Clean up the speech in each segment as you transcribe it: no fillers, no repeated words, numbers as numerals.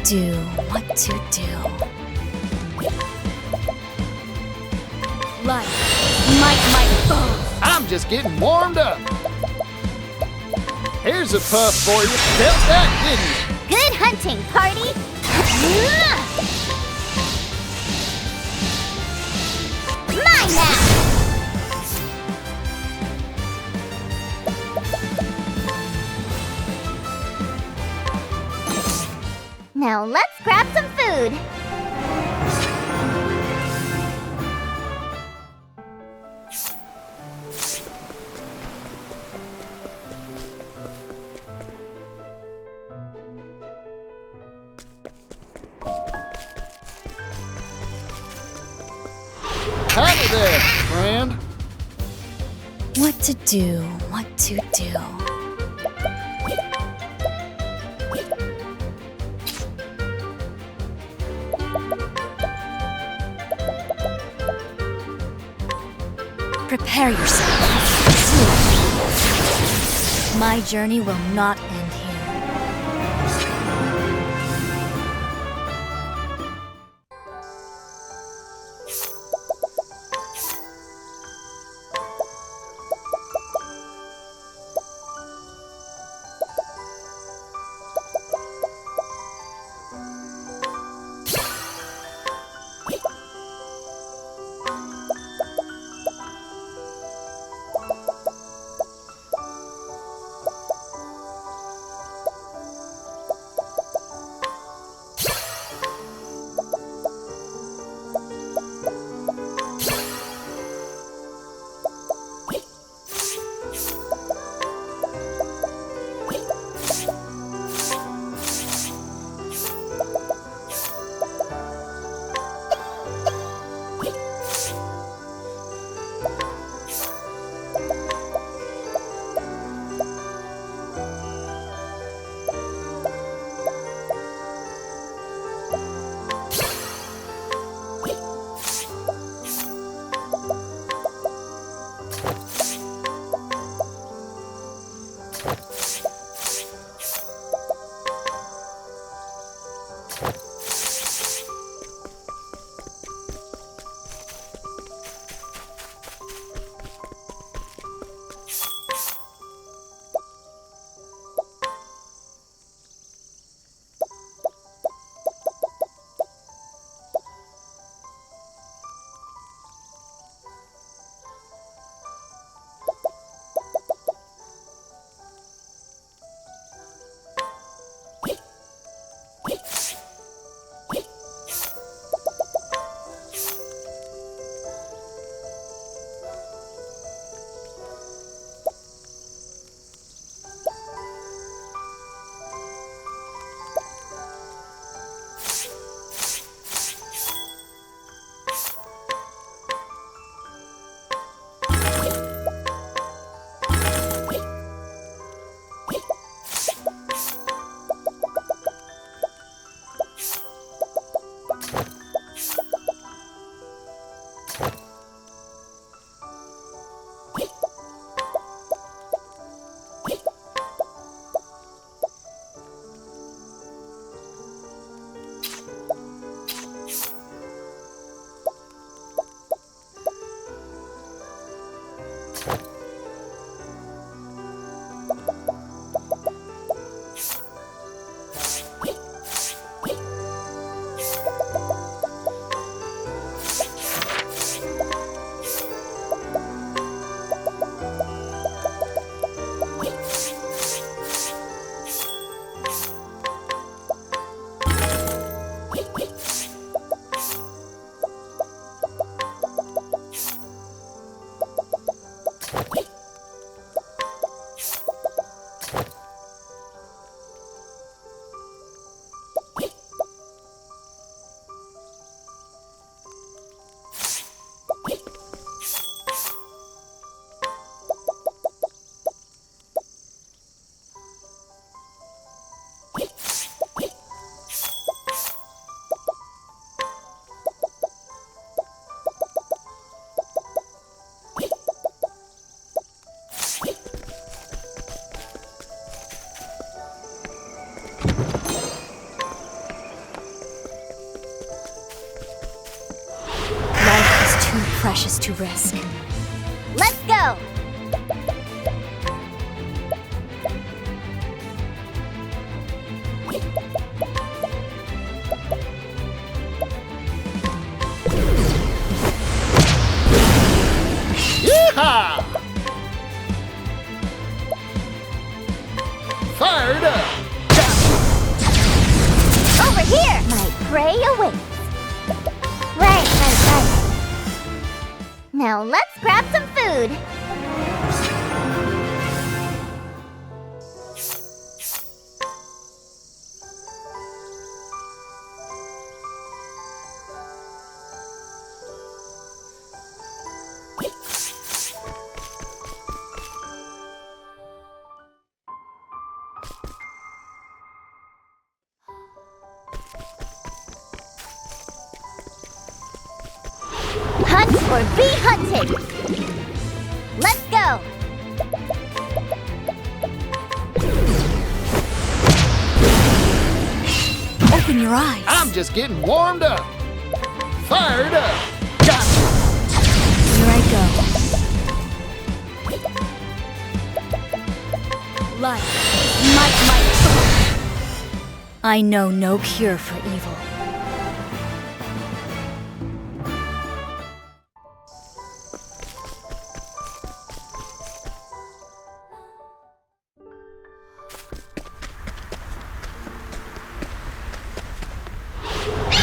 do, what to do. Life, might my bones. I'm just getting warmed up. Here's a puff for you. Felt that, didn't you? Good hunting, party! Mine now! Now let's grab some food. Howdy there, friend. What to do, what to do. Prepare yourself. My journey will not end here. precious to risk. Let's go! Yeehaw! Fired up! Over here! My prey awaits. Right. Now let's grab some food. Hunt or be hunted! Let's go! Open your eyes. I'm just getting warmed up. Fired up! Gotcha! Here I go. Life is might. I know no cure for evil.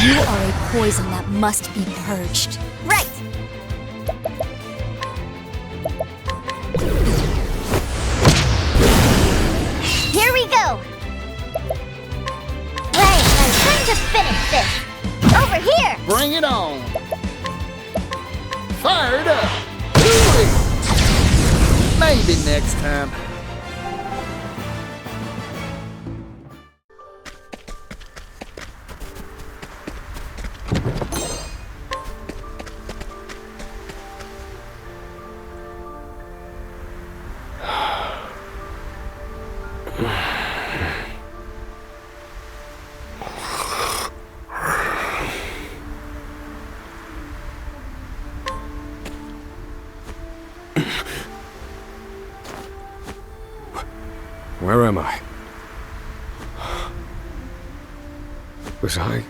You are a poison that must be purged. Right! Here we go! Right. Time to finish this! Over here! Bring it on! Fired up! Ooh-wee. Maybe next time. Where am I? Was I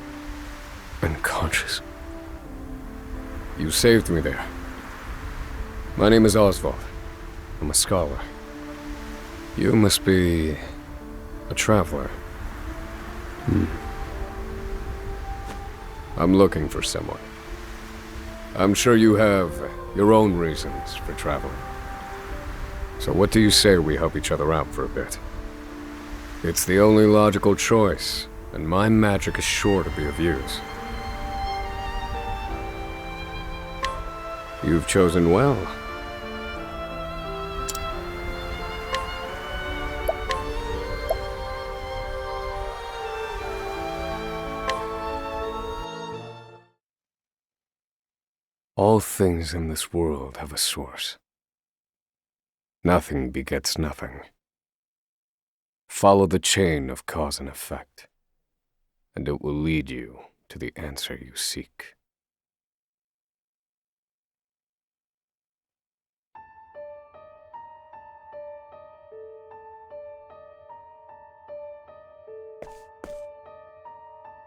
unconscious? You saved me there. My name is Osvald. I'm a scholar. You must be a traveler. I'm looking for someone. I'm sure you have your own reasons for traveling. So what do you say we help each other out for a bit? It's the only logical choice, and my magic is sure to be of use. You've chosen well. All things in this world have a source. Nothing begets nothing. Follow the chain of cause and effect, and it will lead you to the answer you seek.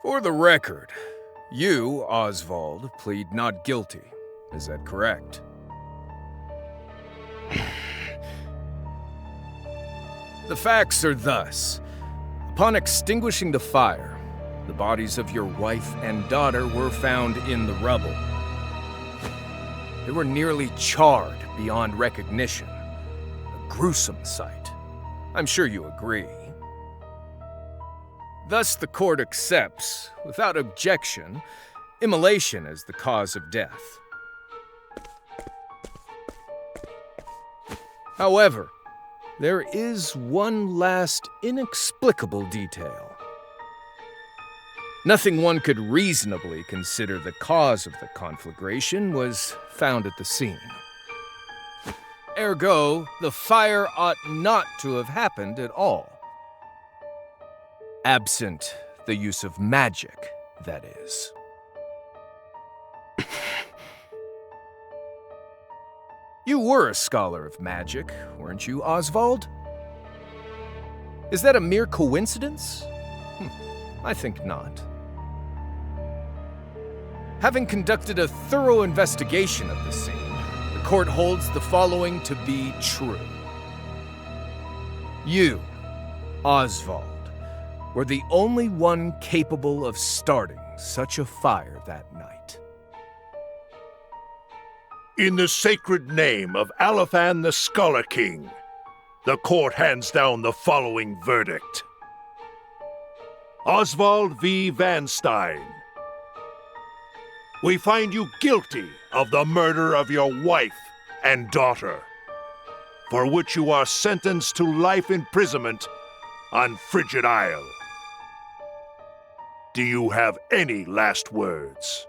For the record, you, Osvald, plead not guilty. Is that correct? The facts are thus. Upon extinguishing the fire, the bodies of your wife and daughter were found in the rubble. They were nearly charred beyond recognition. A gruesome sight. I'm sure you agree. Thus, the court accepts, without objection, immolation as the cause of death. However, there is one last inexplicable detail. Nothing one could reasonably consider the cause of the conflagration was found at the scene. Ergo, the fire ought not to have happened at all. Absent the use of magic, that is. You were a scholar of magic, weren't you, Osvald? Is that a mere coincidence? I think not. Having conducted a thorough investigation of the scene, the court holds the following to be true. You, Osvald, were the only one capable of starting such a fire that night. In the sacred name of Alephan the Scholar King, the court hands down the following verdict. Osvald V. Van Stein, we find you guilty of the murder of your wife and daughter, for which you are sentenced to life imprisonment on Frigid Isle. Do you have any last words?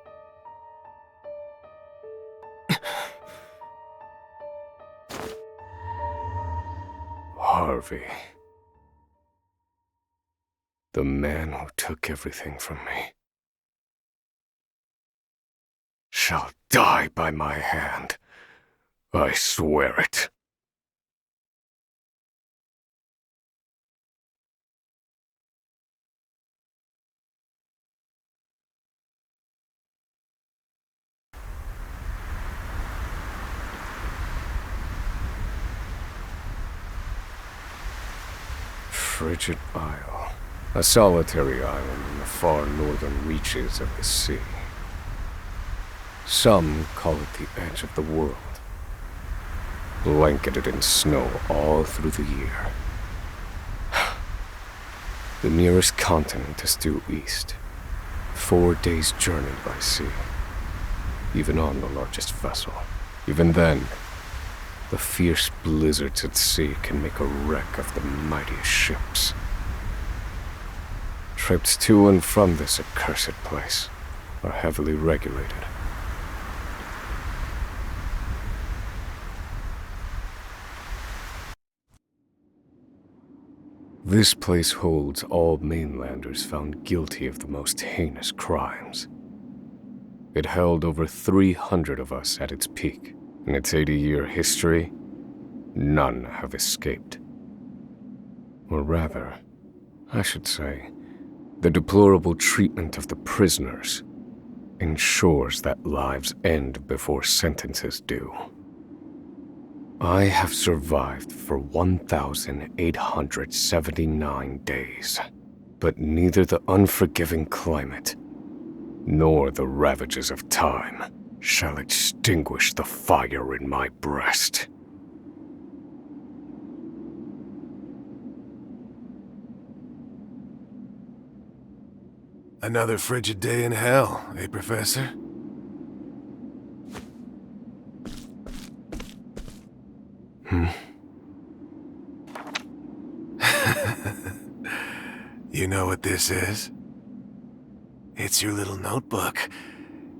Harvey. The man who took everything from me shall die by my hand. I swear it. Frigid Isle, a solitary island in the far northern reaches of the sea. Some call it the edge of the world, blanketed in snow all through the year. The nearest continent is due east, 4 days' journey by sea, even on the largest vessel. Even then, the fierce blizzards at sea can make a wreck of the mightiest ships. Trips to and from this accursed place are heavily regulated. This place holds all mainlanders found guilty of the most heinous crimes. It held over 300 of us at its peak. In its 80-year history, none have escaped. Or rather, I should say, the deplorable treatment of the prisoners ensures that lives end before sentences do. I have survived for 1,879 days, but neither the unforgiving climate nor the ravages of time shall extinguish the fire in my breast. Another frigid day in hell, eh, Professor? You know what this is? It's your little notebook.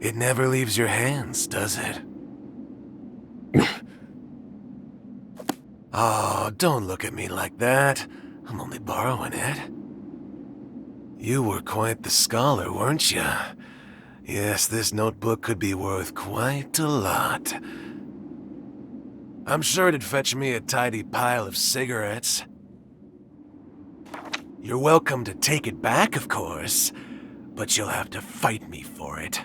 It never leaves your hands, does it? Oh, don't look at me like that. I'm only borrowing it. You were quite the scholar, weren't you? Yes, this notebook could be worth quite a lot. I'm sure it'd fetch me a tidy pile of cigarettes. You're welcome to take it back, of course, but you'll have to fight me for it.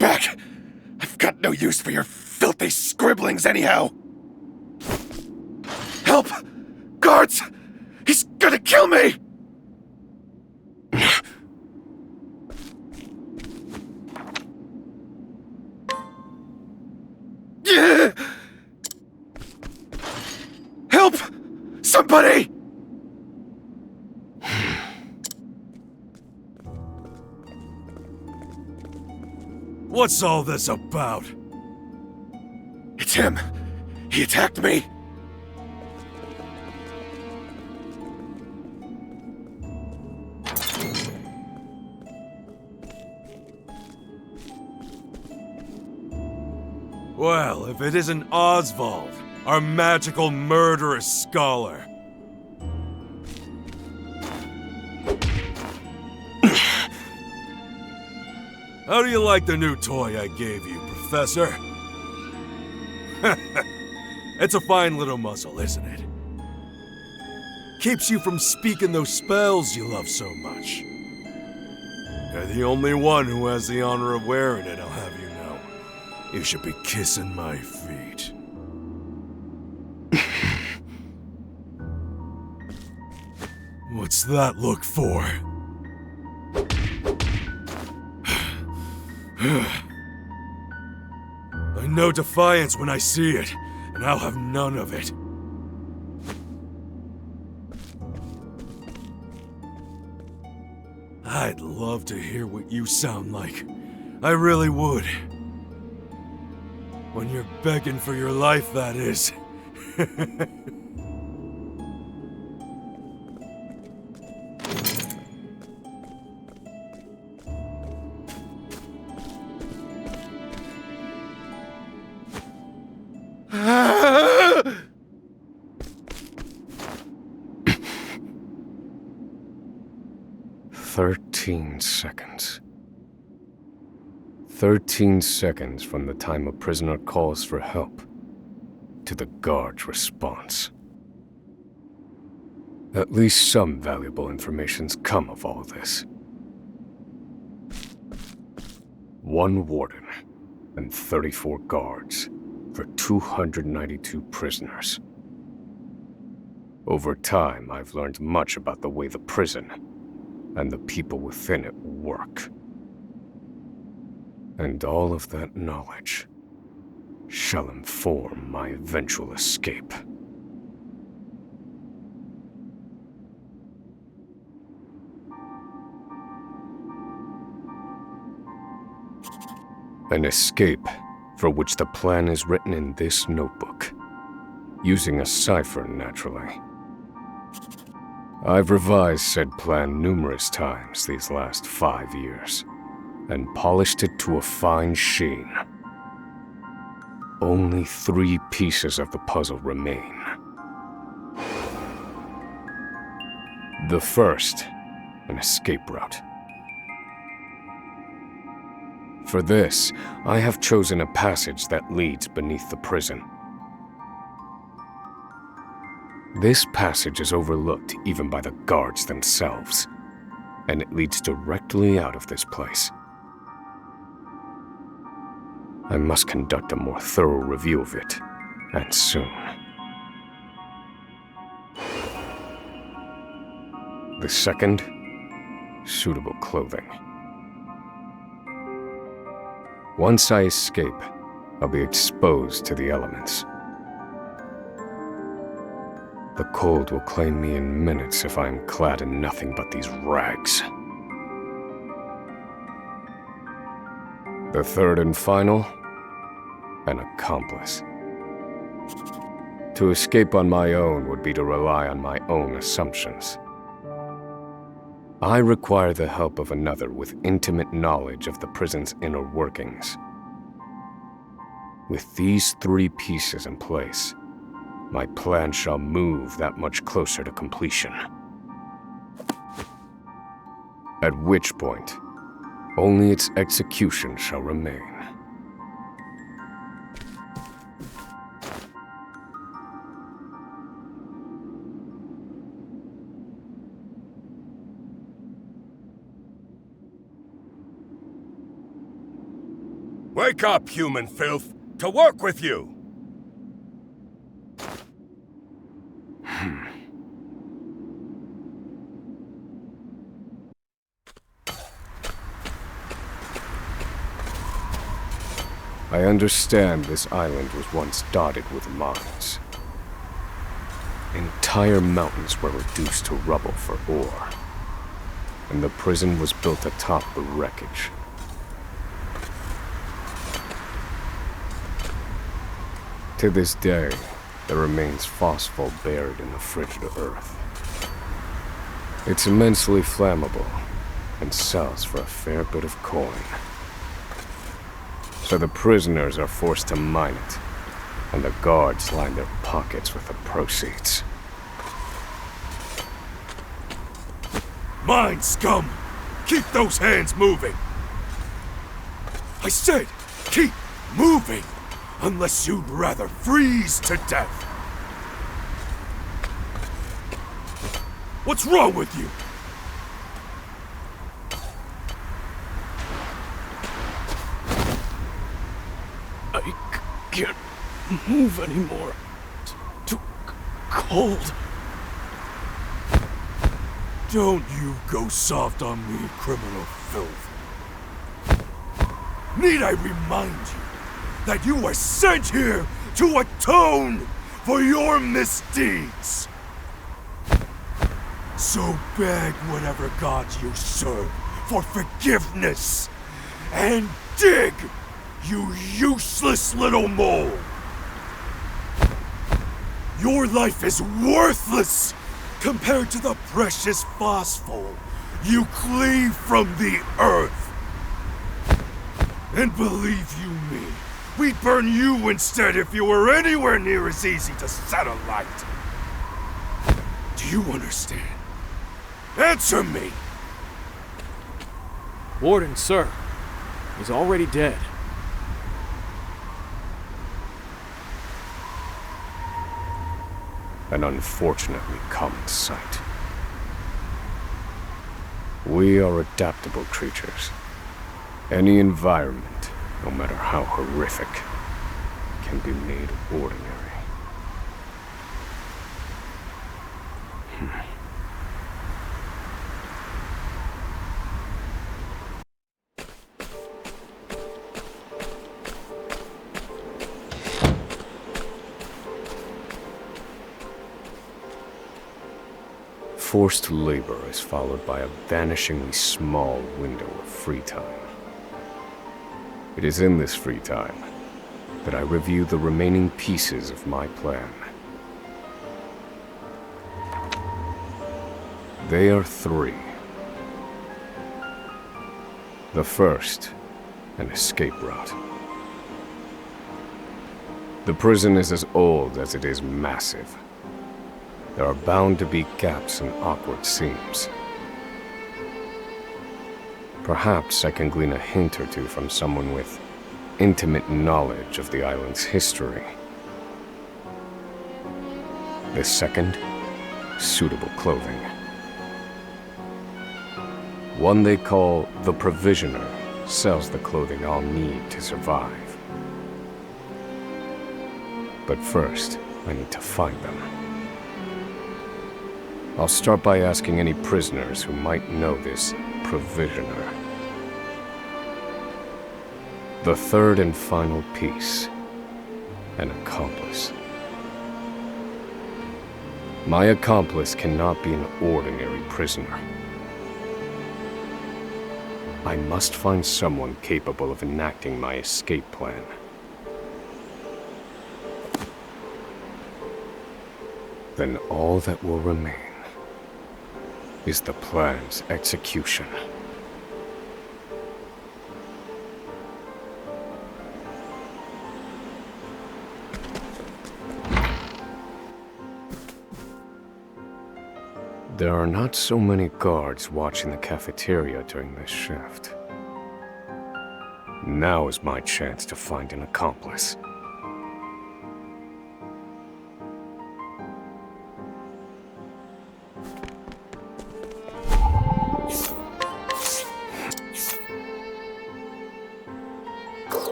back! I've got no use for your filthy scribblings anyhow! Help! Guards! He's gonna kill me! Help! Somebody! What's all this about? It's him! He attacked me! Well, if it isn't Osvald, our magical murderous scholar. How do you like the new toy I gave you, Professor? It's a fine little muzzle, isn't it? Keeps you from speaking those spells you love so much. You're the only one who has the honor of wearing it, I'll have you know. You should be kissing my feet. What's that look for? I know defiance when I see it, and I'll have none of it. I'd love to hear what you sound like. I really would. When you're begging for your life, that is. Seconds. 13 seconds from the time a prisoner calls for help to the guard's response. At least some valuable information's come of all this. 1 warden and 34 guards for 292 prisoners. Over time, I've learned much about the way the prison and the people within it work. And all of that knowledge shall inform my eventual escape. An escape for which the plan is written in this notebook, using a cipher, naturally. I've revised said plan numerous times these last 5 years, and polished it to a fine sheen. Only 3 pieces of the puzzle remain. The first, an escape route. For this, I have chosen a passage that leads beneath the prison. This passage is overlooked even by the guards themselves, and it leads directly out of this place. I must conduct a more thorough review of it, and soon. The second, suitable clothing. Once I escape, I'll be exposed to the elements. The cold will claim me in minutes if I am clad in nothing but these rags. The third and final, an accomplice. To escape on my own would be to rely on my own assumptions. I require the help of another with intimate knowledge of the prison's inner workings. With these 3 pieces in place, my plan shall move that much closer to completion. At which point, only its execution shall remain. Wake up, human filth! To work with you! I understand this island was once dotted with mines. Entire mountains were reduced to rubble for ore, and the prison was built atop the wreckage. To this day, there remains phosphol buried in the frigid earth. It's immensely flammable and sells for a fair bit of coin. So the prisoners are forced to mine it, and the guards line their pockets with the proceeds. Mine, scum! Keep those hands moving! I said, keep moving! Unless you'd rather freeze to death! What's wrong with you? Can't move anymore. It's too cold. Don't you go soft on me, criminal filth. Need I remind you that you were sent here to atone for your misdeeds? So beg whatever gods you serve for forgiveness, and dig, you useless little mole! Your life is worthless compared to the precious phosphol you cleave from the earth. And believe you me, we'd burn you instead if you were anywhere near as easy to set alight. Do you understand? Answer me! Warden, sir. He's already dead. An unfortunately common sight. We are adaptable creatures. Any environment, no matter how horrific, can be made ordinary. Forced labor is followed by a vanishingly small window of free time. It is in this free time that I review the remaining pieces of my plan. They are three. The first, an escape route. The prison is as old as it is massive. There are bound to be gaps and awkward seams. Perhaps I can glean a hint or two from someone with intimate knowledge of the island's history. The second, suitable clothing. One they call the Provisioner sells the clothing I'll need to survive. But first, I need to find them. I'll start by asking any prisoners who might know this Provisioner. The third and final piece, an accomplice. My accomplice cannot be an ordinary prisoner. I must find someone capable of enacting my escape plan. Then all that will remain is the plan's execution. There are not so many guards watching the cafeteria during this shift. Now is my chance to find an accomplice.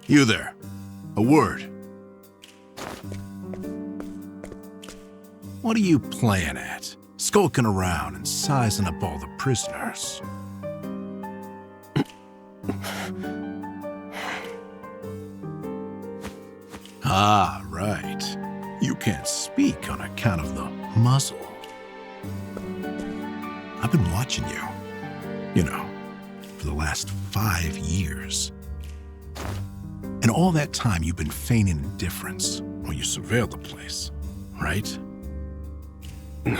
You there. A word. What are you playing at? Skulking around and sizing up all the prisoners. Ah, right. You can't speak on account of the muzzle. I've been watching you. You know, for the last 5 years. And all that time you've been feigning indifference while you surveilled the place, right? The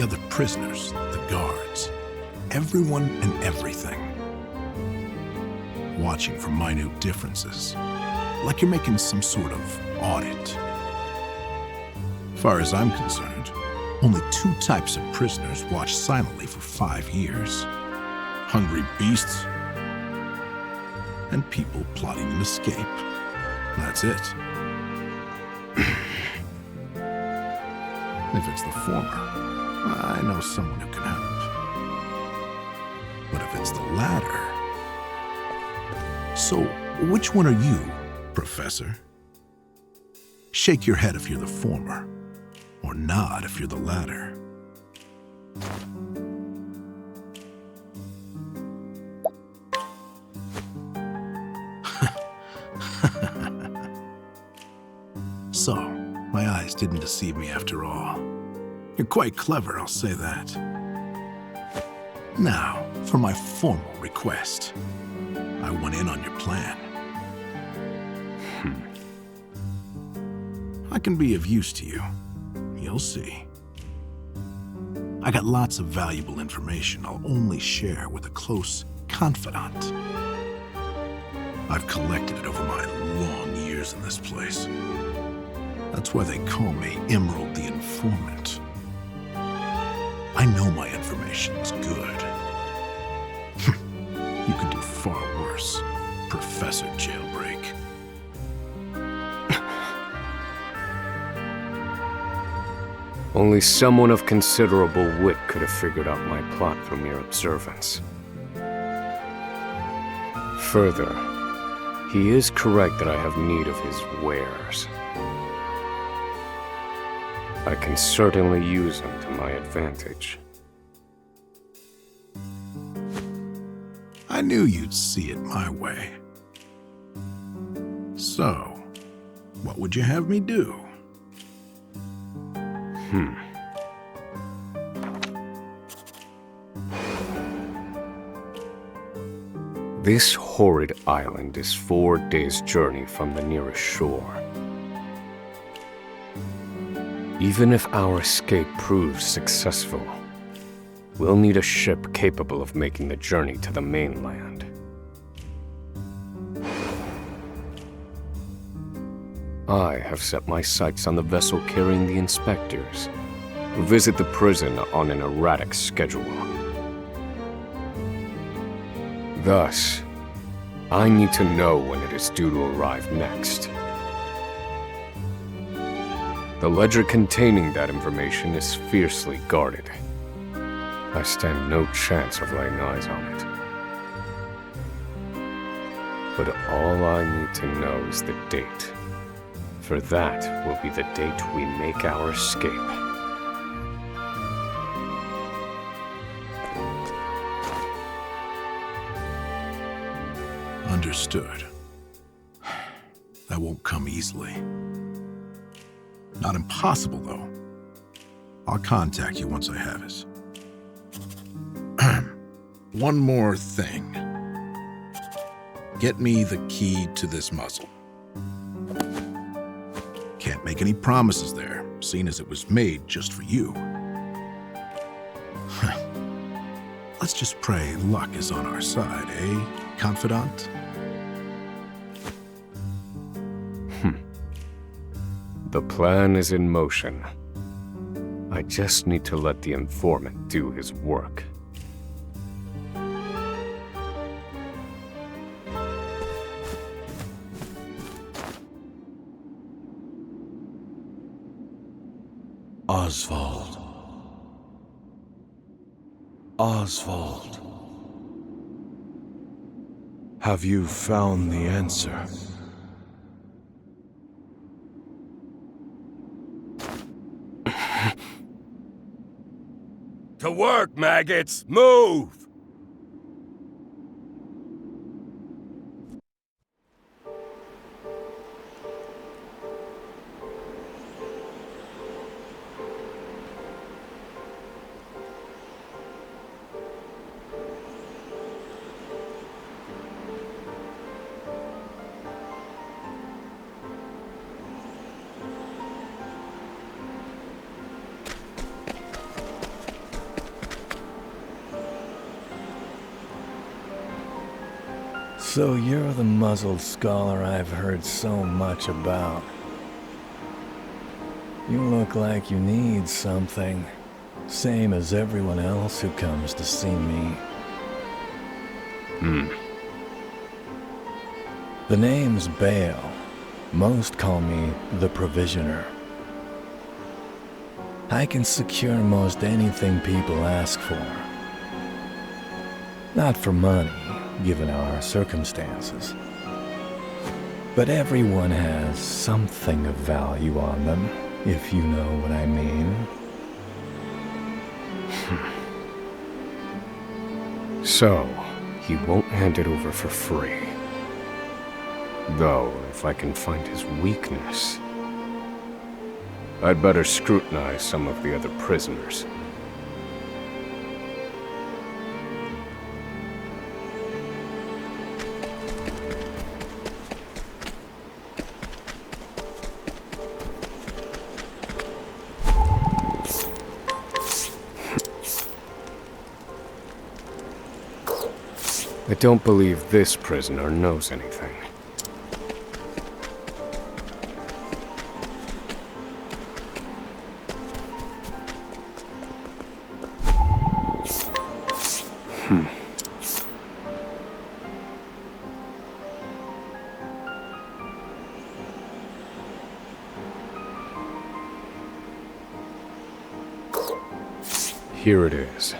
other prisoners, the guards, everyone and everything. Watching for minute differences, like you're making some sort of audit. As far as I'm concerned, only 2 types of prisoners watched silently for 5 years. Hungry beasts and people plotting an escape. That's it. If it's the former, I know someone who can help. But if it's the latter... So, which one are you, Professor? Shake your head if you're the former, or nod if you're the latter. So, my eyes didn't deceive me after all. You're quite clever, I'll say that. Now, for my formal request. I went in on your plan. I can be of use to you. You'll see. I got lots of valuable information I'll only share with a close confidant. I've collected it over my long years in this place. That's why they call me Emerald the Informant. I know my information's good. You could do far worse, Professor Jailbreak. Only someone of considerable wit could have figured out my plot from mere observance. Further, he is correct that I have need of his wares. I can certainly use him to my advantage. I knew you'd see it my way. So, what would you have me do? This horrid island is 4 days' journey from the nearest shore. Even if our escape proves successful, we'll need a ship capable of making the journey to the mainland. I have set my sights on the vessel carrying the inspectors, who visit the prison on an erratic schedule. Thus, I need to know when it is due to arrive next. The ledger containing that information is fiercely guarded. I stand no chance of laying eyes on it. But all I need to know is the date. For that will be the date we make our escape. Understood. That won't come easily. Not impossible, though. I'll contact you once I have it. One more thing. Get me the key to this muzzle. Can't make any promises there, seeing as it was made just for you. Let's just pray luck is on our side, eh, confidant? The plan is in motion. I just need to let the informant do his work. Osvald. Osvald. Have you found the answer? To work, maggots! Move! So you're the muzzled scholar I've heard so much about. You look like you need something, same as everyone else who comes to see me. The name's Bale. Most call me the Provisioner. I can secure most anything people ask for. Not for money, given our circumstances. But everyone has something of value on them, if you know what I mean. So, he won't hand it over for free. Though, if I can find his weakness, I'd better scrutinize some of the other prisoners. I don't believe this prisoner knows anything. Here it is.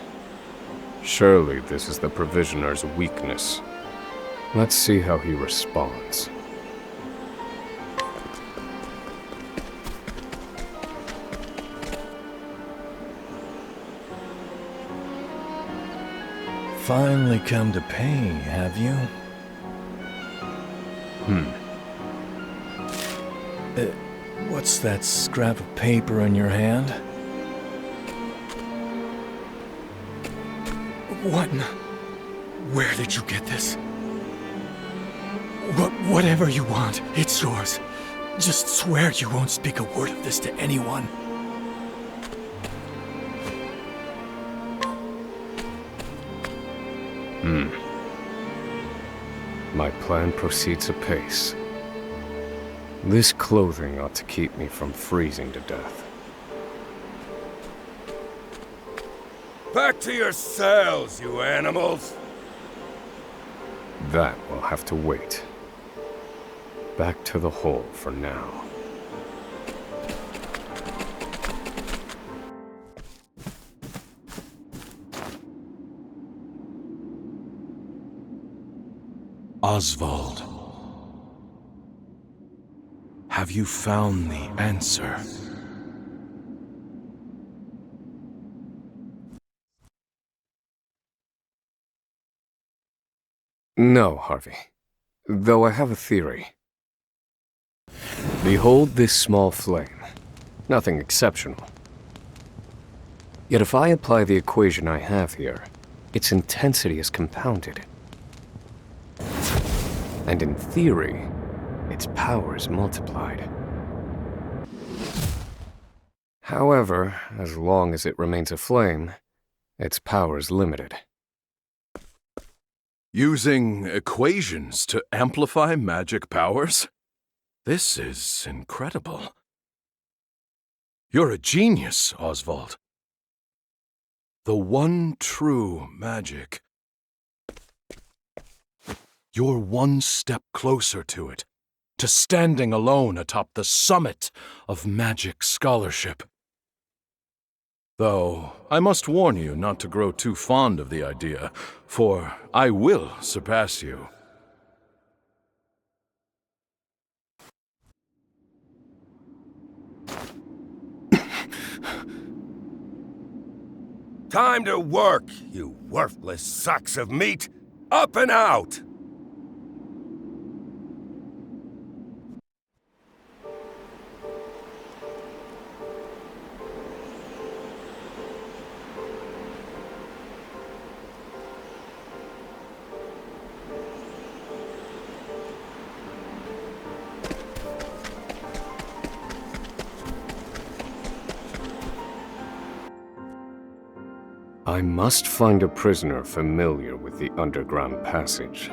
Surely this is the Provisioner's weakness. Let's see how he responds. Finally come to pay, have you? What's that scrap of paper in your hand? What? Where did you get this? Whatever you want, it's yours. Just swear you won't speak a word of this to anyone. My plan proceeds apace. This clothing ought to keep me from freezing to death. Back to your cells, you animals! That will have to wait. Back to the hole for now. Osvald. Have you found the answer? No, Harvey. Though I have a theory. Behold this small flame. Nothing exceptional. Yet if I apply the equation I have here, its intensity is compounded. And in theory, its power is multiplied. However, as long as it remains a flame, its power is limited. Using equations to amplify magic powers? This is incredible. You're a genius, Osvald. The one true magic. You're one step closer to it, to standing alone atop the summit of magic scholarship. Though, I must warn you not to grow too fond of the idea, for I will surpass you. Time to work, you worthless sacks of meat! Up and out! I must find a prisoner familiar with the underground passage.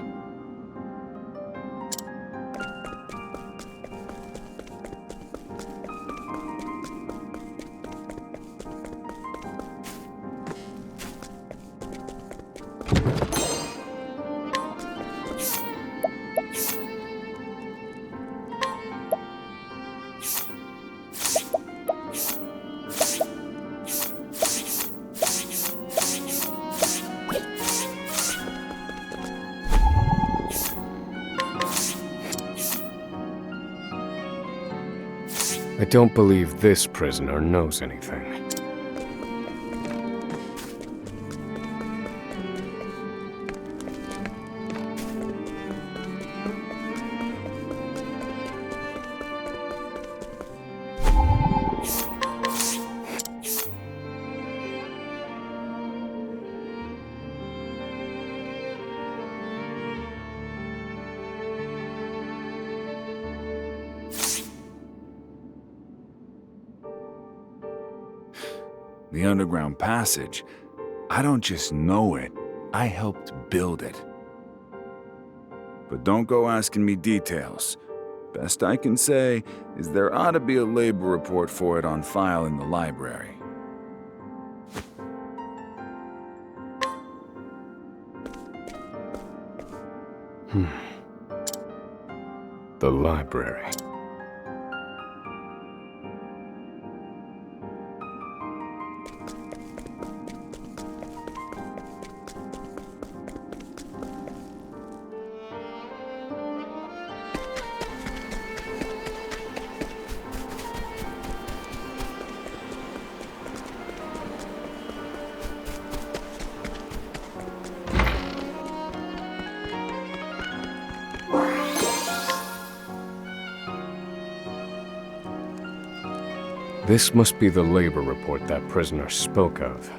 I don't believe this prisoner knows anything. The underground passage, I don't just know it, I helped build it. But don't go asking me details. Best I can say is there ought to be a labor report for it on file in the library. The library. This must be the labor report that prisoner spoke of.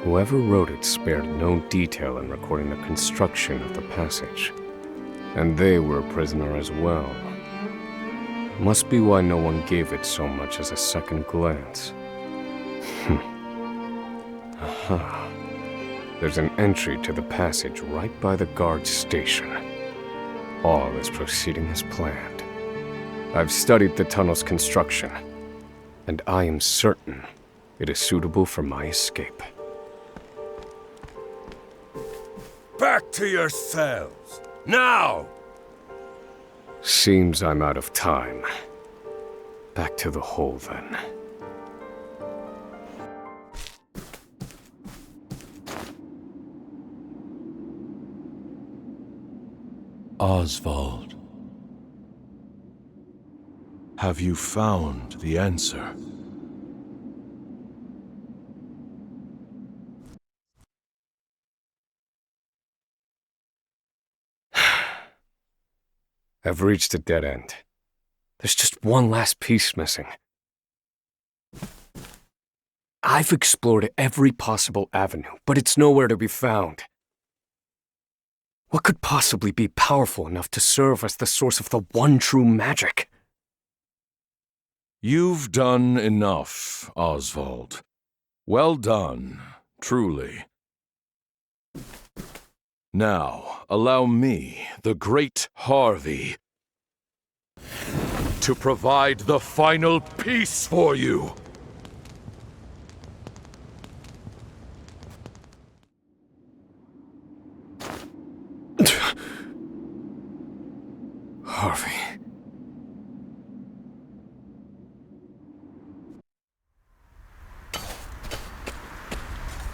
Whoever wrote it spared no detail in recording the construction of the passage. And they were a prisoner as well. Must be why no one gave it so much as a second glance. Aha. There's an entry to the passage right by the guard station. All is proceeding as planned. I've studied the tunnel's construction, and I am certain it is suitable for my escape. Back to your cells! Now! Seems I'm out of time. Back to the hole, then. Osvald. Have you found the answer? I've reached a dead end. There's just one last piece missing. I've explored every possible avenue, but it's nowhere to be found. What could possibly be powerful enough to serve as the source of the one true magic? You've done enough, Osvald. Well done, truly. Now, allow me, the great Harvey, to provide the final piece for you. Harvey.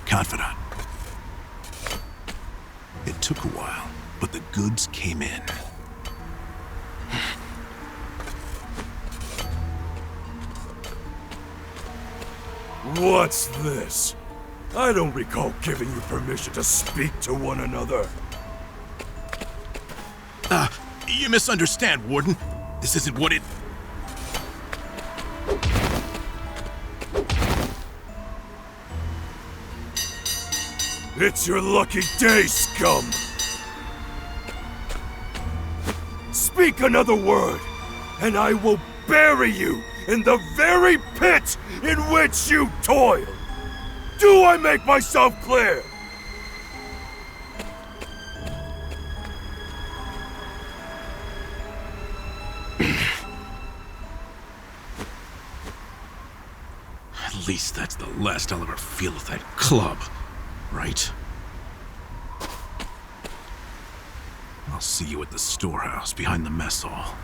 Confidant. It took a while, but the goods came in. What's this? I don't recall giving you permission to speak to one another. You misunderstand, Warden. This isn't what it... It's your lucky day, scum! Speak another word, and I will bury you in the very pit in which you toil! Do I make myself clear? At least that's the last I'll ever feel of that club, right? I'll see you at the storehouse behind the mess hall.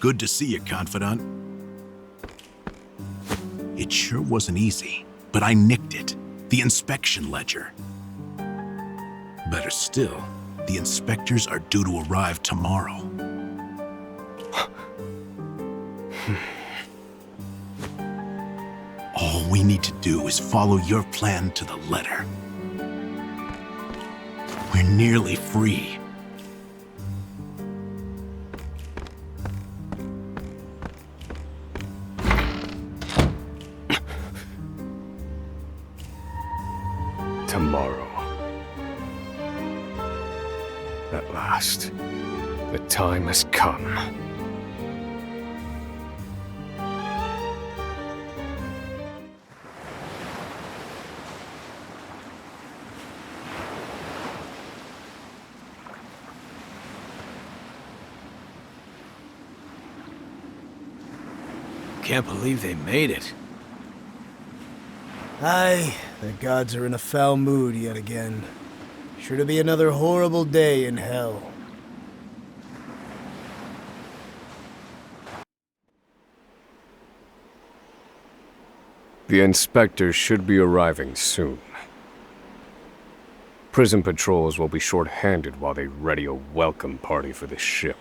Good to see you, Confidant. It sure wasn't easy, but I nicked it. The inspection ledger. Better still, the inspectors are due to arrive tomorrow. All we need to do is follow your plan to the letter. We're nearly free. Tomorrow. At last, the time has come. Can't believe they made it. Aye, the gods are in a foul mood yet again. Sure to be another horrible day in hell. The inspectors should be arriving soon. Prison patrols will be short-handed while they ready a welcome party for the ship.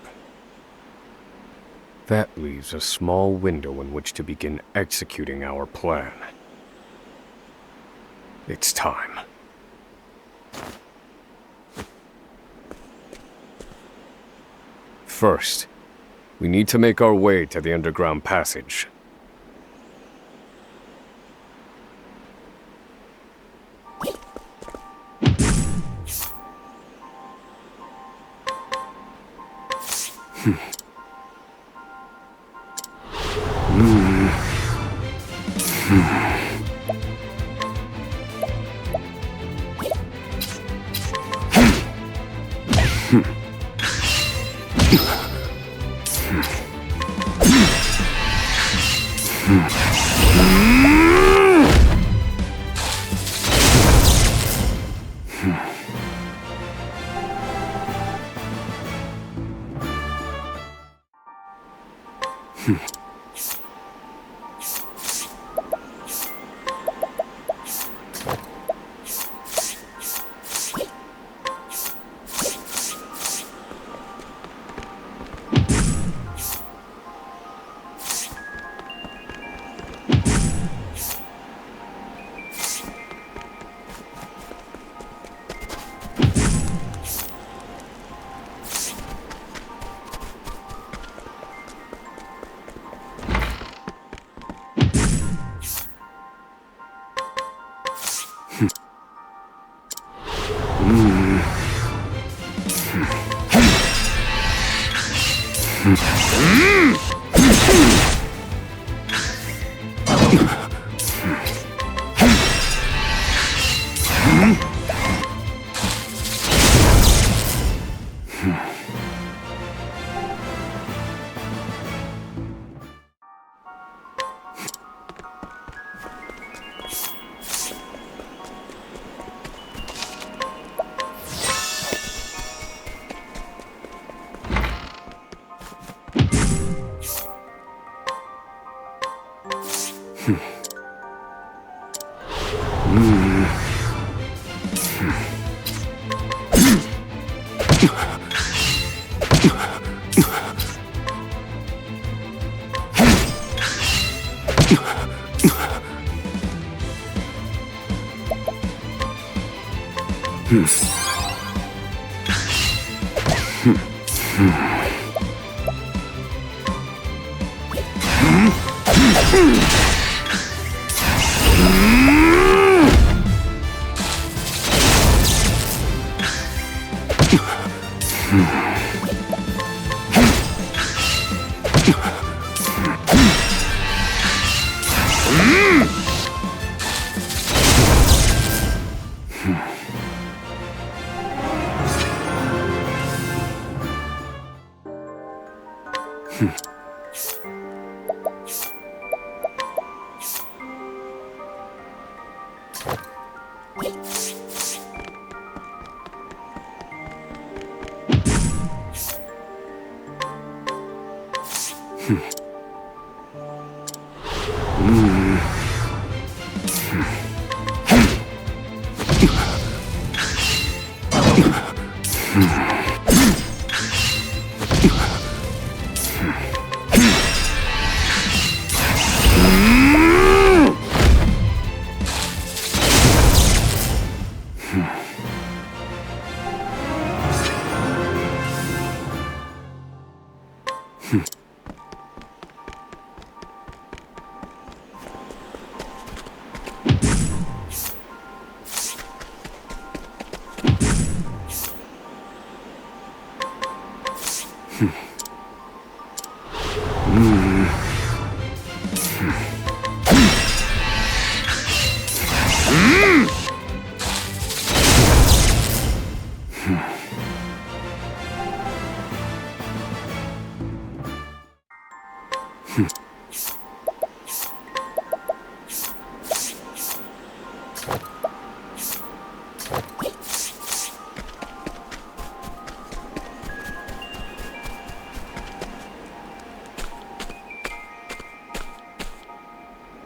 That leaves a small window in which to begin executing our plan. It's time. First, we need to make our way to the underground passage.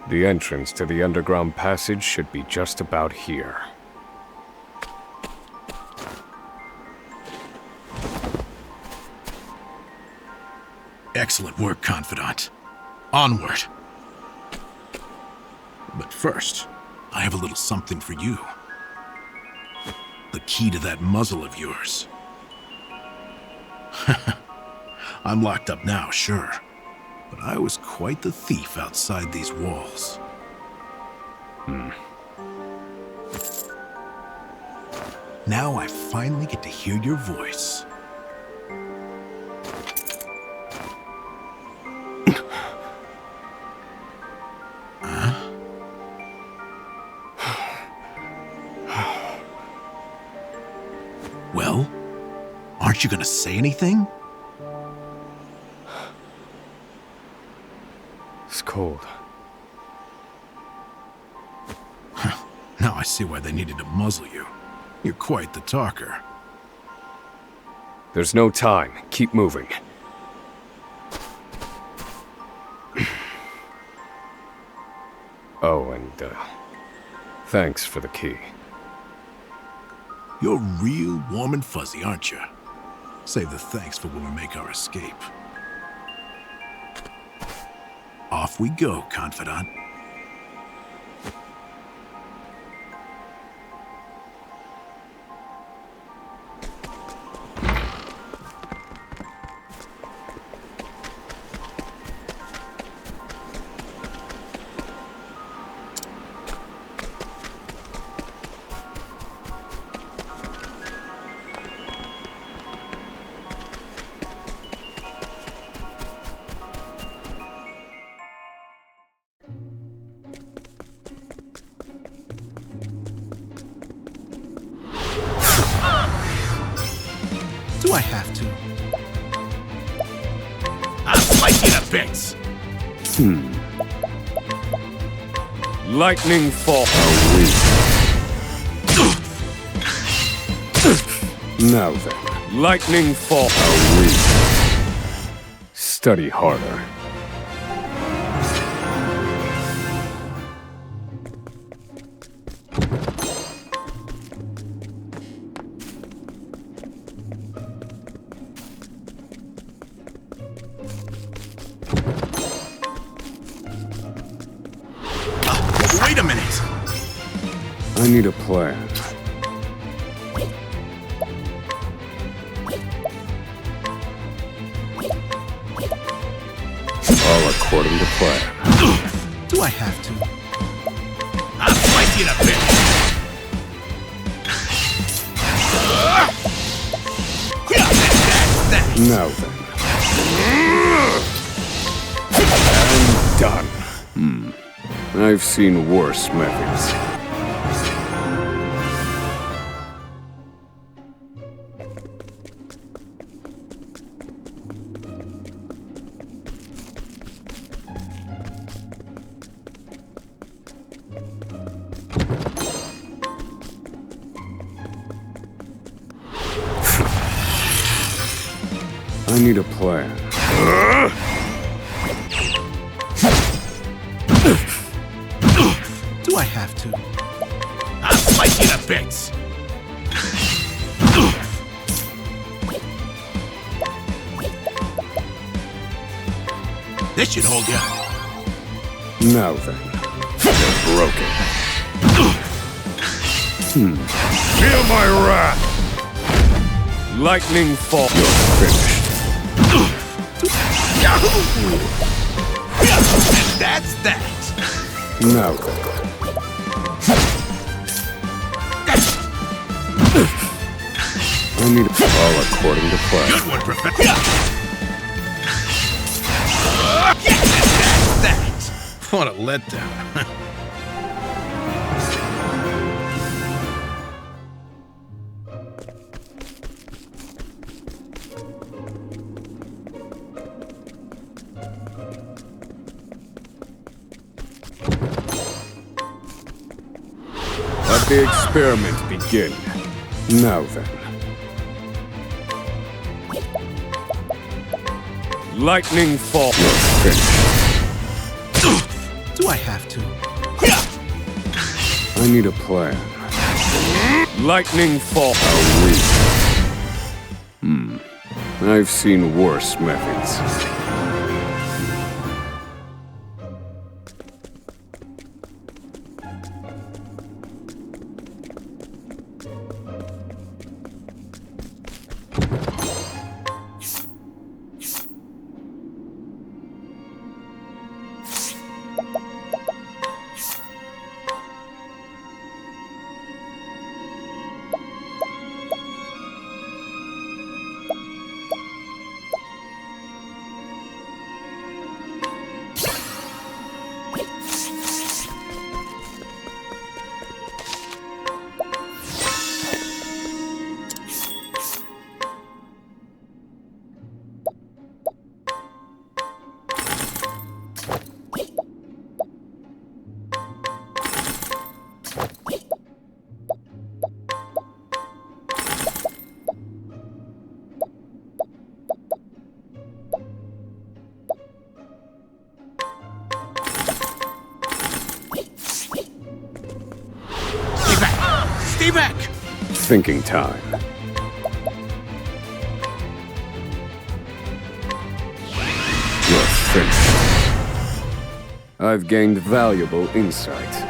The entrance to the underground passage should be just about here. Excellent work, Confidant. Onward. But first, I have a little something for you. The key to that muzzle of yours. I'm locked up now, sure. But I was quite the thief outside these walls. Now I finally get to hear your voice. Well, aren't you gonna say anything? It's cold. Now I see why they needed to muzzle you. You're quite the talker. There's no time. Keep moving. Oh, and, thanks for the key. You're real warm and fuzzy, aren't you? Save the thanks for when we make our escape. Off we go, Confidant. Do I have to? I'll slice you to bits! Lightning fall. Now then, lightning fall. Study harder. Wait a minute! I need a plan. plan. Do I have to? I'll slice you to bits! Now then. And done. I've seen worse methods. I need a plan. Do I have to? I'll slice you to bits! This should hold you. Now then. They're broken. Feel my wrath! Lightning fall. You're finished. And that's that! Now then. I need it all according to plan. Good one, Professor! And that's that! What a letdown. Let the experiment begin. Now then. Lightning fall. You're finished. Do I have to? I need a plan. Lightning fall. How weak. I've seen worse methods. Stay back! Thinking time. You're finished. I've gained valuable insight.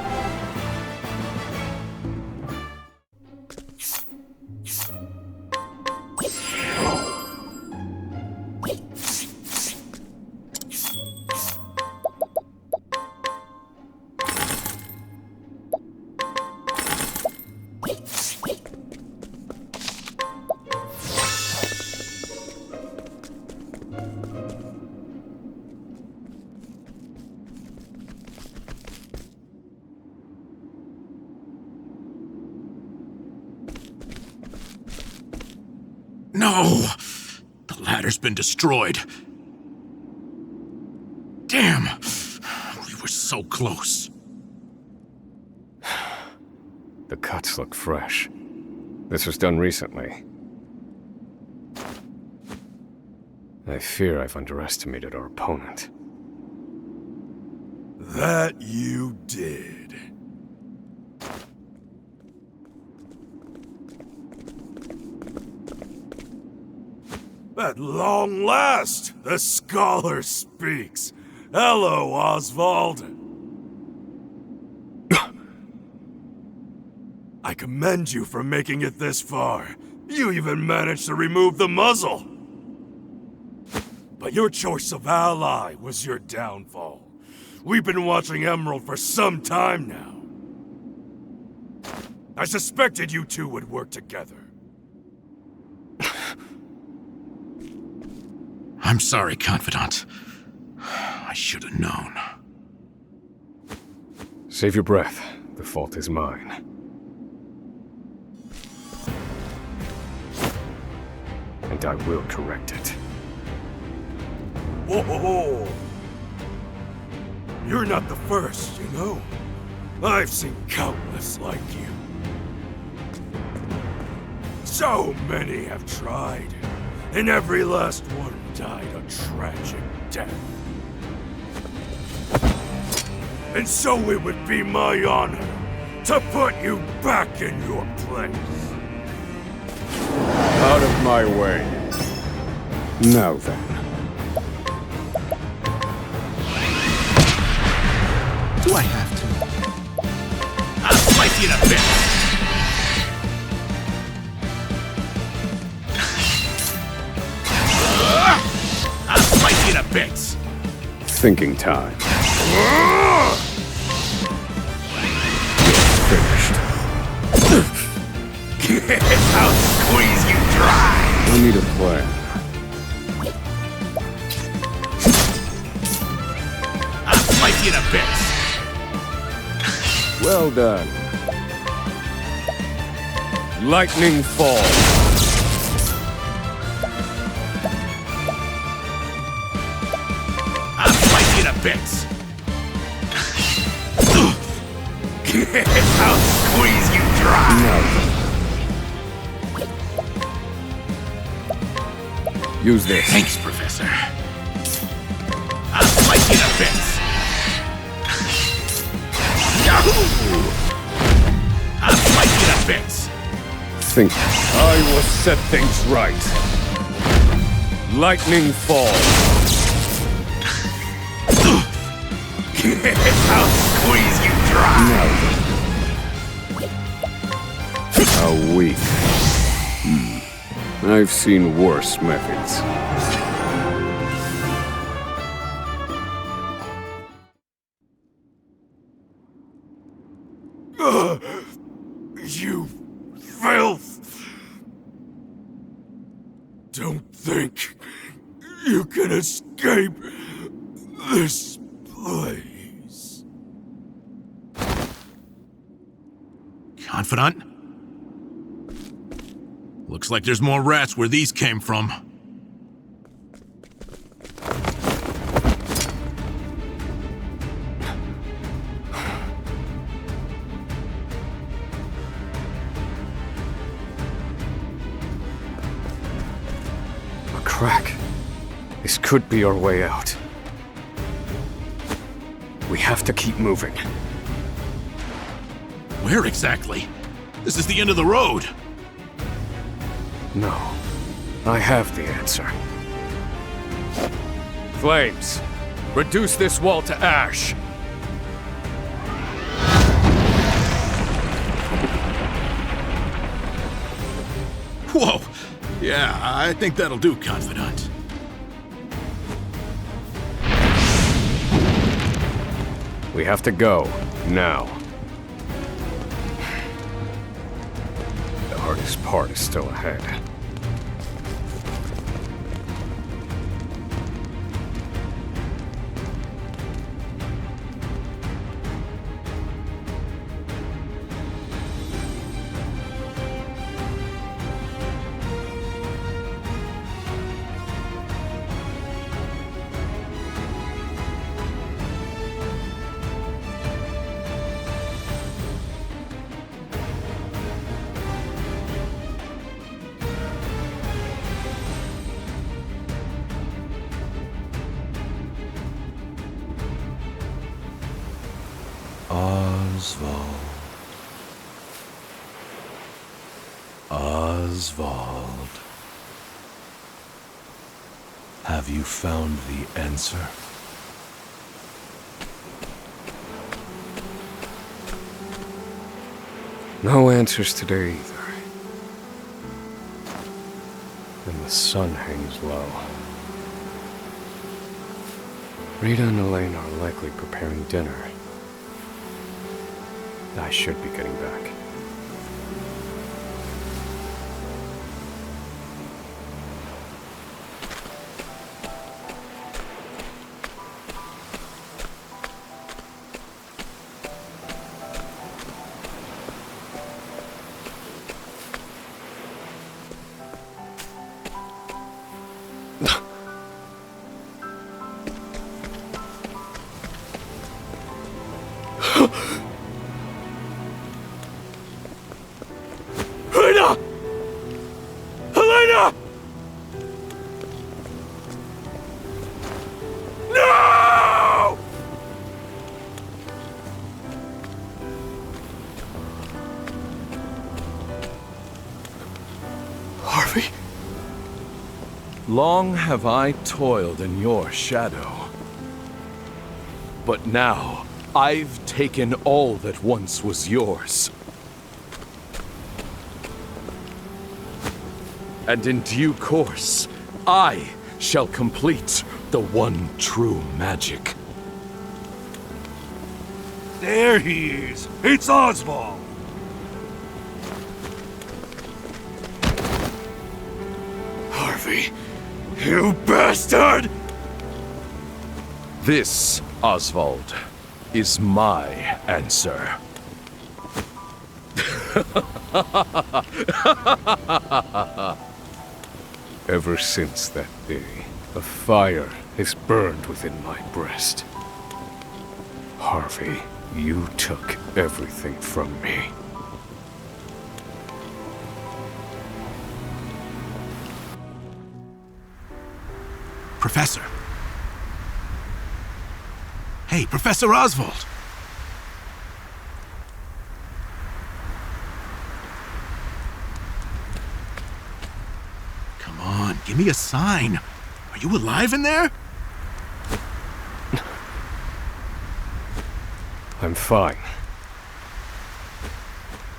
No! The ladder's been destroyed. Damn! We were so close. The cuts look fresh. This was done recently. I fear I've underestimated our opponent. That you did. At long last, the scholar speaks. Hello, Osvald. I commend you for making it this far. You even managed to remove the muzzle. But your choice of ally was your downfall. We've been watching Emerald for some time now. I suspected you two would work together. I'm sorry, Confidant. I should have known. Save your breath. The fault is mine. And I will correct it. Whoa! You're not the first, you know? I've seen countless like you. So many have tried, and every last one died a tragic death. And so it would be my honor to put you back in your place. Out of my way. Now then. Do I have to? I'll slice you in a bit. I'll slice you in a bit. Thinking time. Finished. I'll squeeze you dry. I need a plan. I'll slice you in a bit. Well done. Lightning fall. I'll slice you in a bit. I'll squeeze you dry. Now then. Use this. Thanks, Professor. I'll slice you in a bit. Yahoo! I'll slice you in a bit. Think. I will set things right. Lightning fall. I'll squeeze you dry. Now then. How weak. I've seen worse methods. You filth! Don't think you can escape this place. Confidant? Looks like there's more rats where these came from. A crack. This could be our way out. We have to keep moving. Where exactly? This is the end of the road. No. I have the answer. Flames! Reduce this wall to ash! Whoa! Yeah, I think that'll do, Confidant. We have to go. Now. The hardest part is still ahead. Osvald. Osvald. Have you found the answer? No answers today either. And the sun hangs low. Rita and Elaine are likely preparing dinner. I should be getting back. Helena! Helena! No! Harvey? Long have I toiled in your shadow. But now, I've taken all that once was yours. And in due course, I shall complete the one true magic. There he is! It's Osvald! Harvey, you bastard! This, Osvald, is my answer. Ever since that day, a fire has burned within my breast. Harvey, you took everything from me. Professor. Hey, Professor Osvald. Come on, give me a sign. Are you alive in there? I'm fine.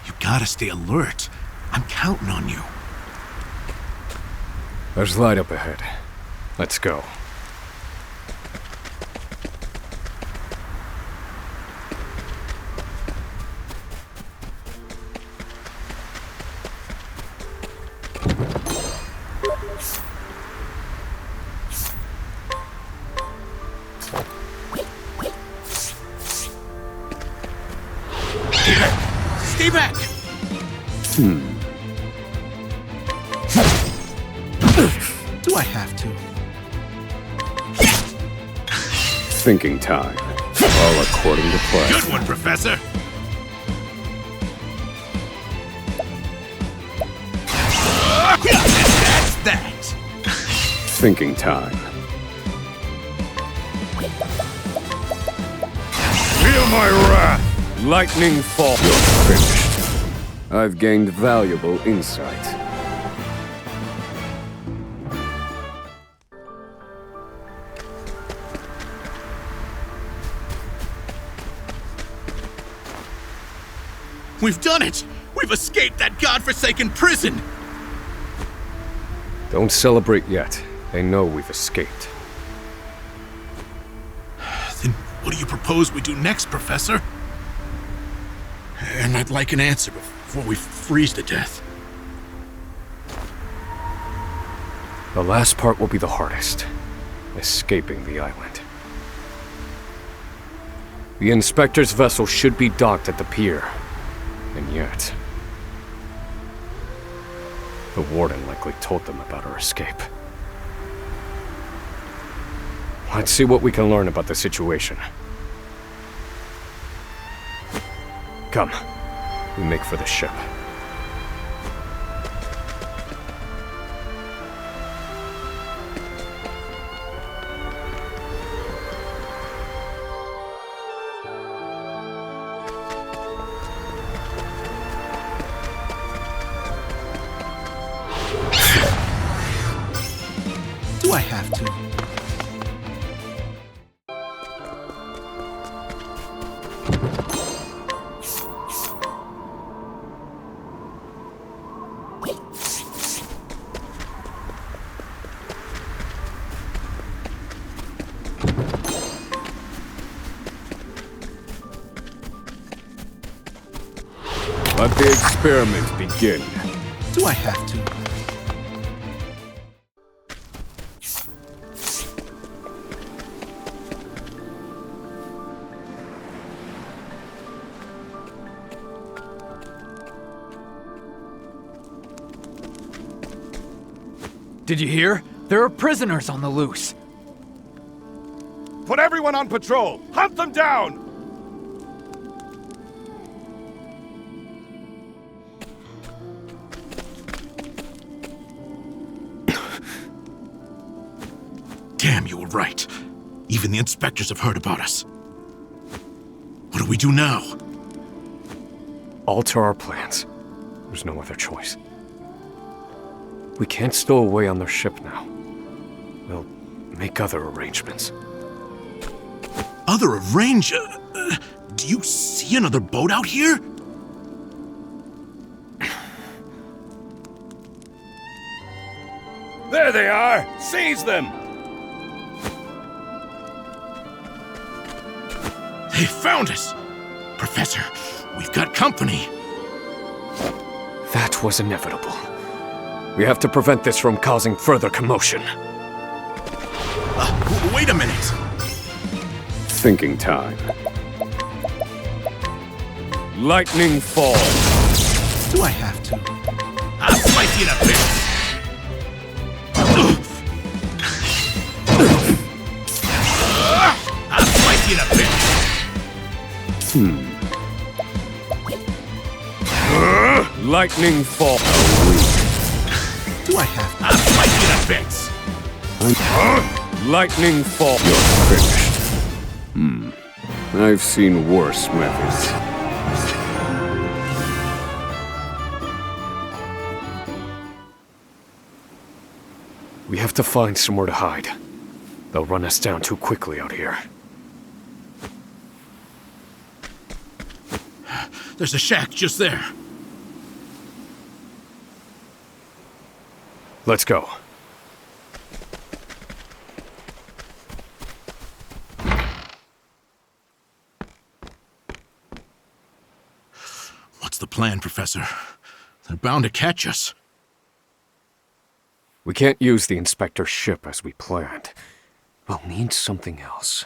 You gotta stay alert. I'm counting on you. There's light up ahead. Let's go. Stay back! Do I have to? Thinking time. All according to plan. Good one, Professor! That's that! Thinking time. Feel my wrath! Lightning fall. You're finished. I've gained valuable insight. We've done it! We've escaped that godforsaken prison! Don't celebrate yet. They know we've escaped. Then what do you propose we do next, Professor? And I'd like an answer before we freeze to death. The last part will be the hardest. Escaping the island. The Inspector's vessel should be docked at the pier. And yet... the Warden likely told them about our escape. Let's see what we can learn about the situation. Come. We make for the ship. Do I have to? Let the experiment begin. Do I have to? Did you hear? There are prisoners on the loose. Put everyone on patrol! Hunt them down! Damn, you were right. Even the inspectors have heard about us. What do we do now? Alter our plans. There's no other choice. We can't stow away on their ship now. We'll make other arrangements. Other do you see another boat out here? There they are! Seize them! They found us! Professor, we've got company. That was inevitable. We have to prevent this from causing further commotion. Wait a minute! Thinking time. Lightning fall. Do I have to? I'll slice you to bits! I'll slice you to bits! Lightning fall. Do I have to? I'll slice you to bits! Lightning fall. You're finished. I've seen worse methods. We have to find somewhere to hide. They'll run us down too quickly out here. There's a shack just there. Let's go. What's the plan, Professor? They're bound to catch us. We can't use the inspector's ship as we planned. We'll need something else.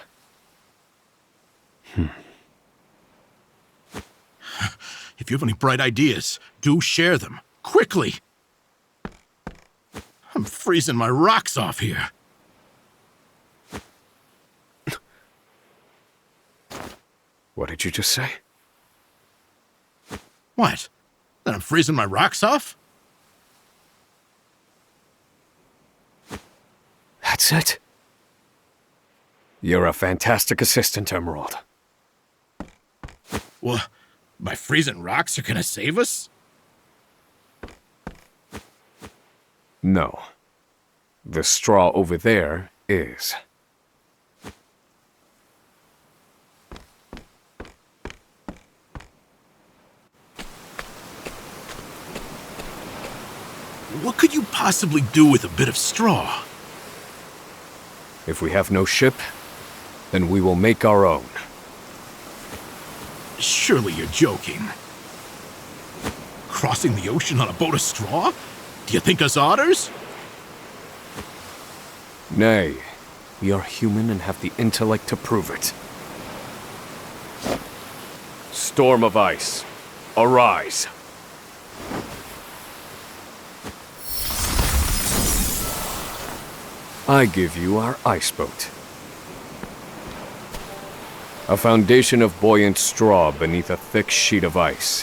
If you have any bright ideas, do share them. Quickly! I'm freezing my rocks off here. What did you just say? What? That I'm freezing my rocks off? That's it. You're a fantastic assistant, Emerald. Well, my freezing rocks are gonna save us? No. The straw over there is. What could you possibly do with a bit of straw? If we have no ship, then we will make our own. Surely you're joking. Crossing the ocean on a boat of straw? Do you think us otters? Nay, we are human and have the intellect to prove it. Storm of ice, arise. I give you our ice boat. A foundation of buoyant straw beneath a thick sheet of ice.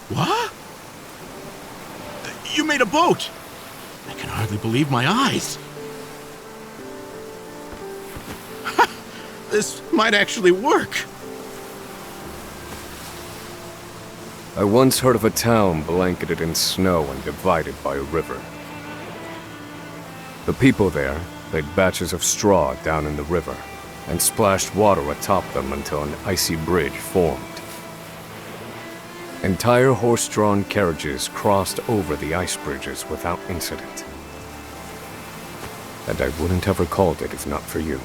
What? You made a boat! I can hardly believe my eyes. This might actually work. I once heard of a town blanketed in snow and divided by a river. The people there laid batches of straw down in the river and splashed water atop them until an icy bridge formed. Entire horse-drawn carriages crossed over the ice bridges without incident. And I wouldn't have recalled it if not for you.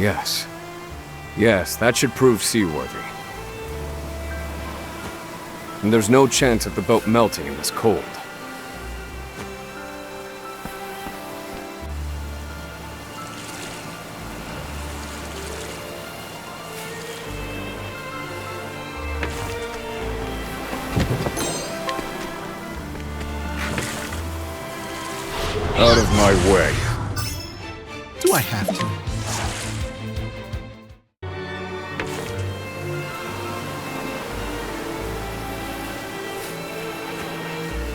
Yes. Yes, that should prove seaworthy. And there's no chance of the boat melting in this cold. Out of my way. Do I have to?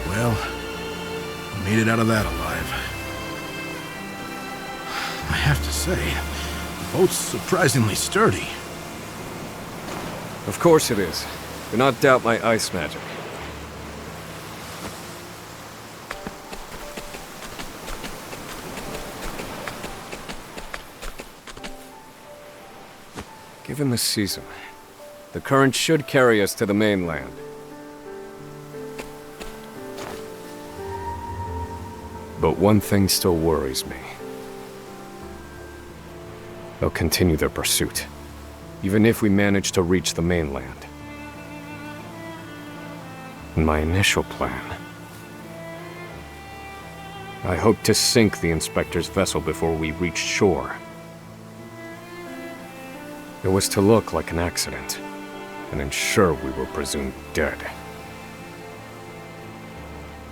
Well, we made it out of that alive. I have to say, the boat's surprisingly sturdy. Of course it is. Do not doubt my ice magic. Given the season, the current should carry us to the mainland. But one thing still worries me. They'll continue their pursuit, even if we manage to reach the mainland. In my initial plan, I hoped to sink the Inspector's vessel before we reached shore. It was to look like an accident, and ensure we were presumed dead.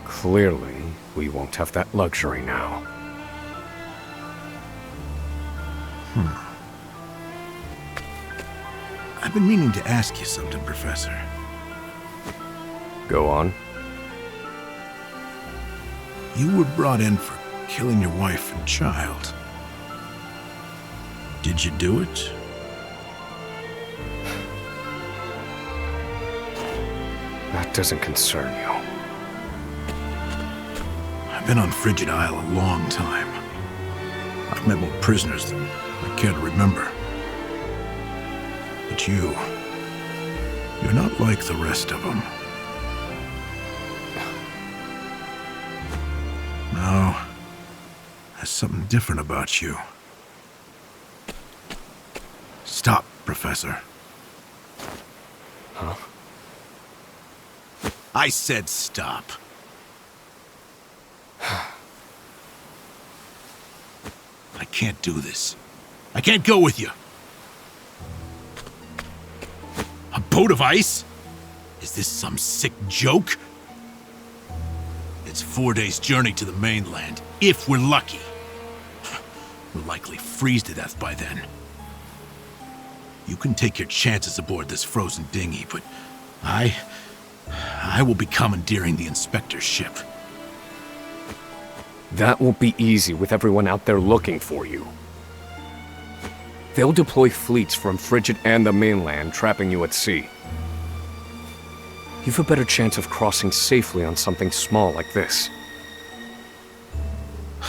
Clearly, we won't have that luxury now. I've been meaning to ask you something, Professor. Go on. You were brought in for killing your wife and child. Did you do it? That doesn't concern you. I've been on Frigid Isle a long time. I've met more prisoners than I care to remember. But you're not like the rest of them. No, there's something different about you. Stop, Professor. Huh? I said stop. I can't do this. I can't go with you. A boat of ice? Is this some sick joke? It's 4 days' journey to the mainland, if we're lucky. We'll likely freeze to death by then. You can take your chances aboard this frozen dinghy, but I will be commandeering the Inspector's ship. That won't be easy with everyone out there looking for you. They'll deploy fleets from Frigid and the mainland, trapping you at sea. You've a better chance of crossing safely on something small like this.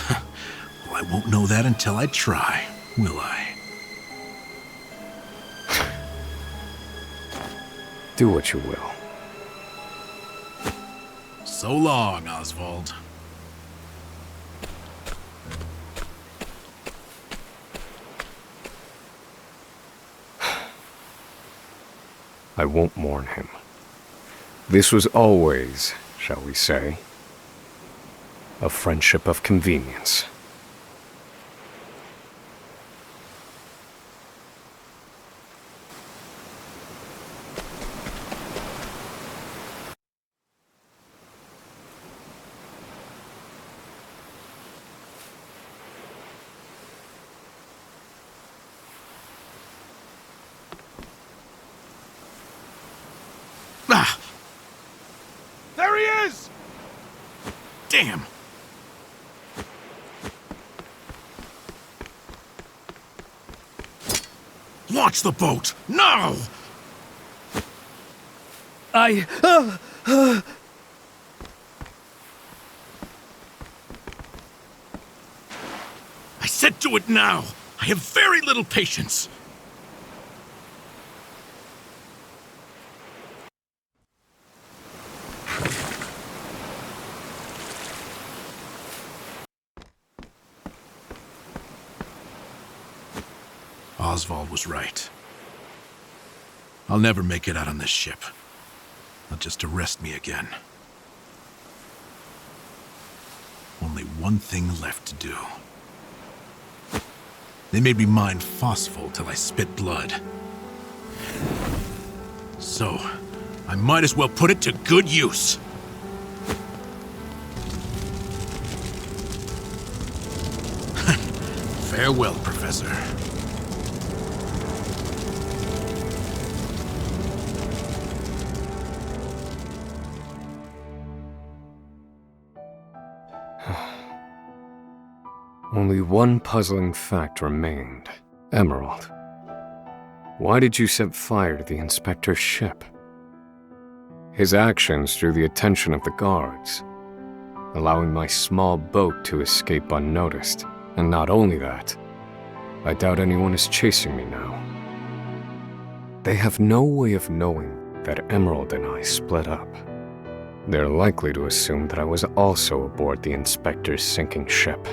Well, I won't know that until I try, will I? Do what you will. So long, Osvald. I won't mourn him. This was always, shall we say, a friendship of convenience. Ah! There he is! Damn! Launch the boat! Now! I said do it now! I have very little patience! Osvald was right. I'll never make it out on this ship. Not just to rest me again. Only one thing left to do. They made me mine phosphol till I spit blood. So, I might as well put it to good use. Farewell, Professor. Only one puzzling fact remained. Emerald. Why did you set fire to the inspector's ship? His actions drew the attention of the guards, allowing my small boat to escape unnoticed. And not only that, I doubt anyone is chasing me now. They have no way of knowing that Emerald and I split up. They're likely to assume that I was also aboard the inspector's sinking ship.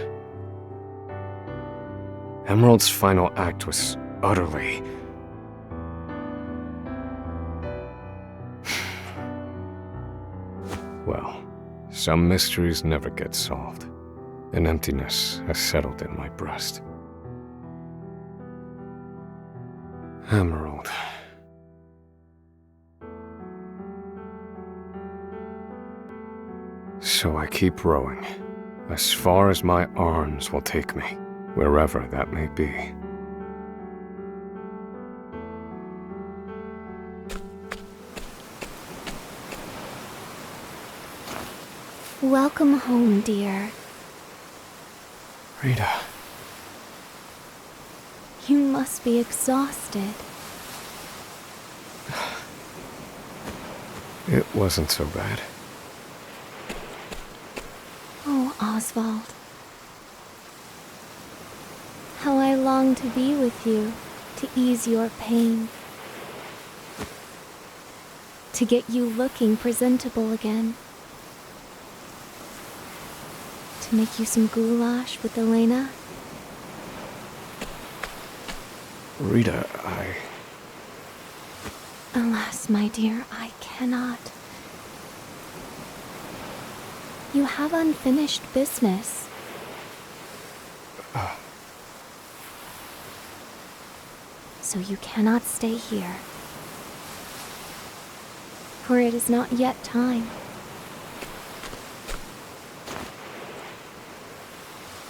Emerald's final act was utterly... Well, some mysteries never get solved. An emptiness has settled in my breast. Emerald. So I keep rowing, as far as my arms will take me, wherever that may be. Welcome home, dear. Rita. You must be exhausted. It wasn't so bad. Oh, Osvald. How I long to be with you, to ease your pain. To get you looking presentable again. To make you some goulash with Elena. Rita, Alas, my dear, I cannot. You have unfinished business. So you cannot stay here. For it is not yet time.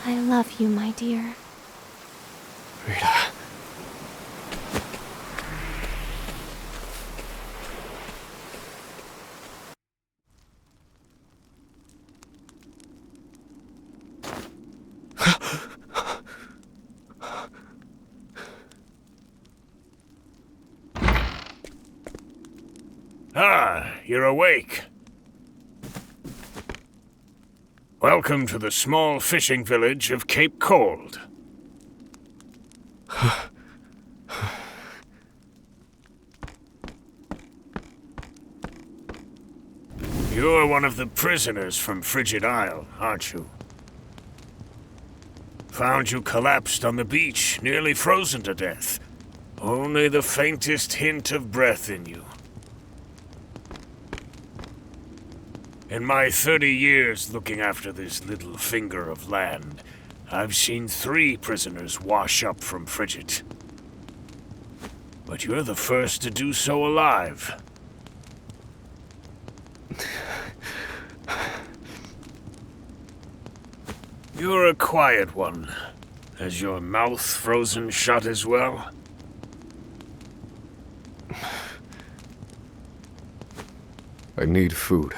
I love you, my dear. Rita. Ah, you're awake. Welcome to the small fishing village of Cape Cold. You're one of the prisoners from Frigid Isle, aren't you? Found you collapsed on the beach, nearly frozen to death. Only the faintest hint of breath in you. In my 30 years looking after this little finger of land, I've seen 3 prisoners wash up from Frigid. But you're the first to do so alive. You're a quiet one. Has your mouth frozen shut as well? I need food.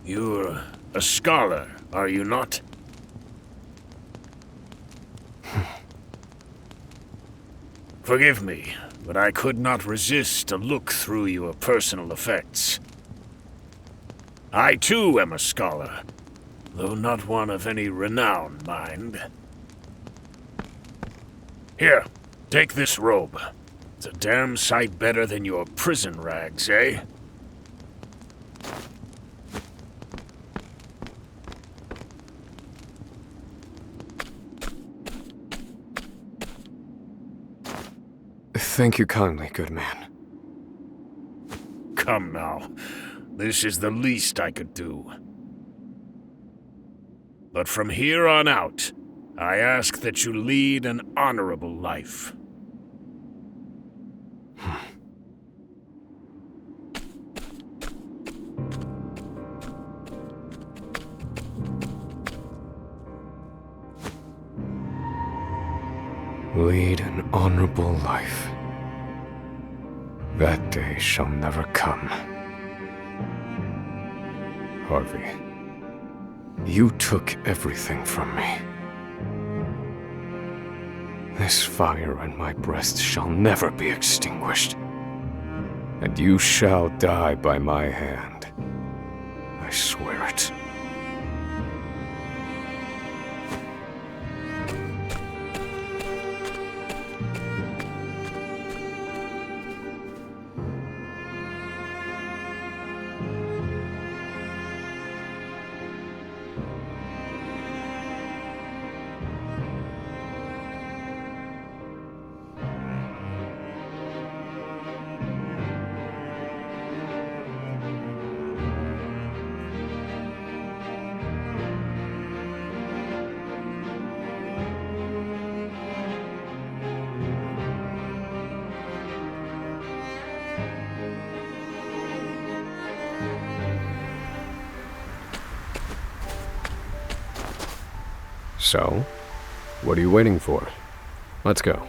You're a scholar, are you not? Forgive me, but I could not resist a look through your personal effects. I too am a scholar, though not one of any renown, mind. Here, take this robe. It's a damn sight better than your prison rags, eh? Thank you kindly, good man. Come now. This is the least I could do. But from here on out, I ask that you lead an honorable life. Lead an honorable life. That day shall never come. Harvey, you took everything from me. This fire in my breast shall never be extinguished. And you shall die by my hand. I swear it. So, what are you waiting for? Let's go.